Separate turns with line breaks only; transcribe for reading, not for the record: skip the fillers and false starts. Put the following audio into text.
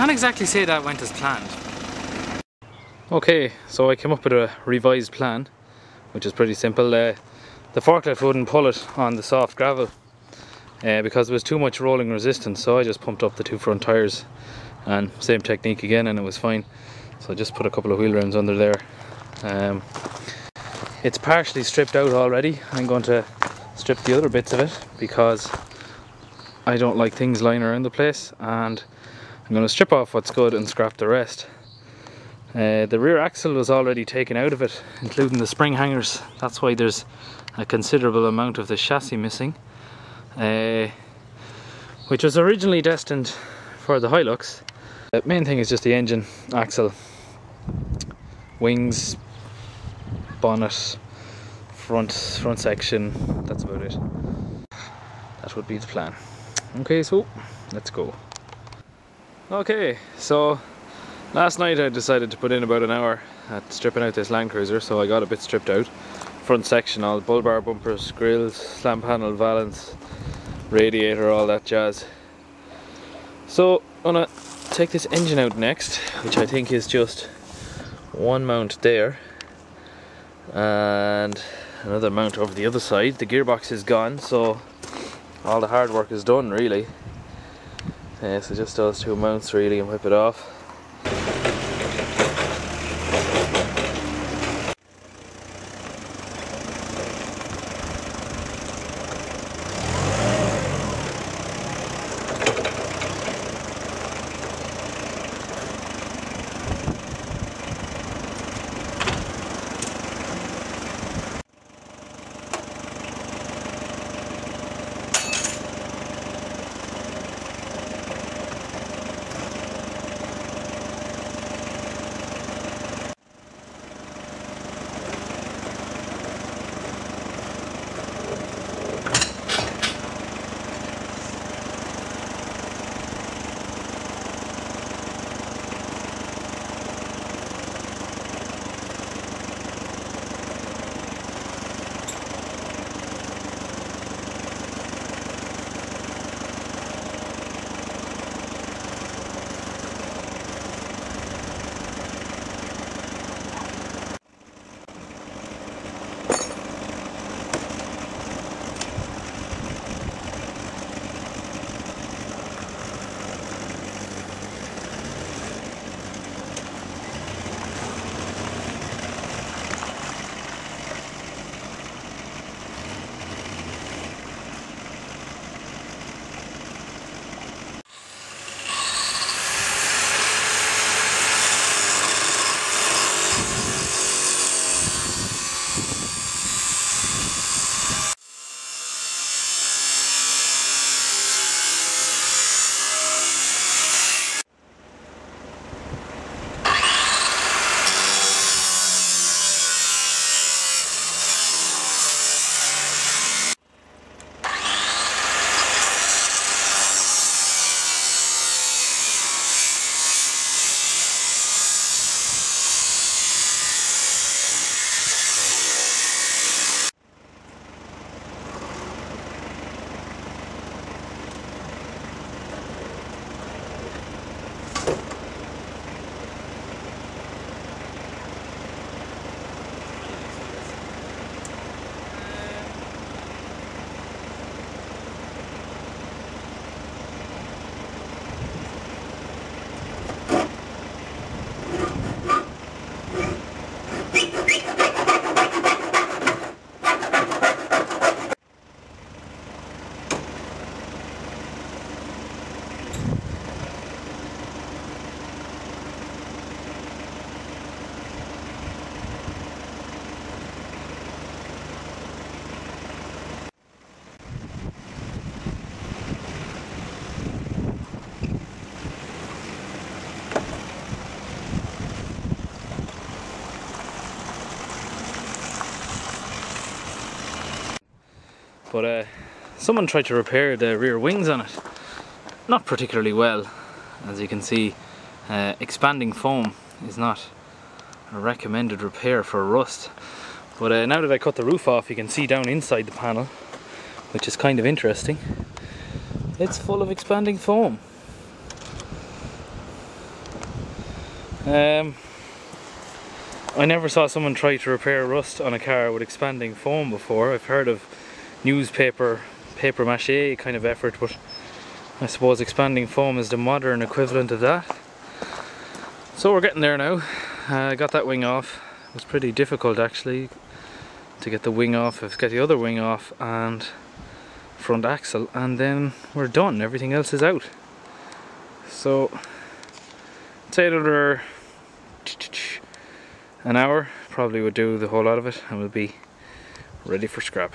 can't exactly say that went as planned.
Okay, so I came up with a revised plan, which is pretty simple. The forklift wouldn't pull it on the soft gravel because there was too much rolling resistance, so I just pumped up the two front tyres and same technique again, and it was fine. So I just put a couple of wheel rounds under there. It's partially stripped out already. I'm going to strip the other bits of it because I don't like things lying around the place, and I'm going to strip off what's good and scrap the rest. The rear axle was already taken out of it, including the spring hangers. That's why there's a considerable amount of the chassis missing, which was originally destined for the Hilux. The main thing is just the engine, axle, wings, bonnet, front section. That's about it. That would be the plan. Okay, so let's go. Okay, so last night I decided to put in about an hour at stripping out this Landcruiser, so I got a bit stripped out. Front section, all bull bar bumpers, grills, slam panel, valance, radiator, all that jazz. So I'm gonna take this engine out next, which I think is just one mount there and another mount over the other side. The gearbox is gone, so all the hard work is done really. So just those two mounts really, and whip it off. But someone tried to repair the rear wings on it. Not particularly well, as you can see. Expanding foam is not a recommended repair for rust. But now that I cut the roof off, you can see down inside the panel, which is kind of interesting. It's full of expanding foam. I never saw someone try to repair rust on a car with expanding foam before. I've heard of newspaper, paper mache kind of effort, but I suppose expanding foam is the modern equivalent of that. So we're getting there now. I got that wing off. It was pretty difficult actually to get the wing off, get the other wing off and front axle, and then we're done. Everything else is out. So I'd say another an hour probably would do the whole lot of it and we'll be ready for scrap.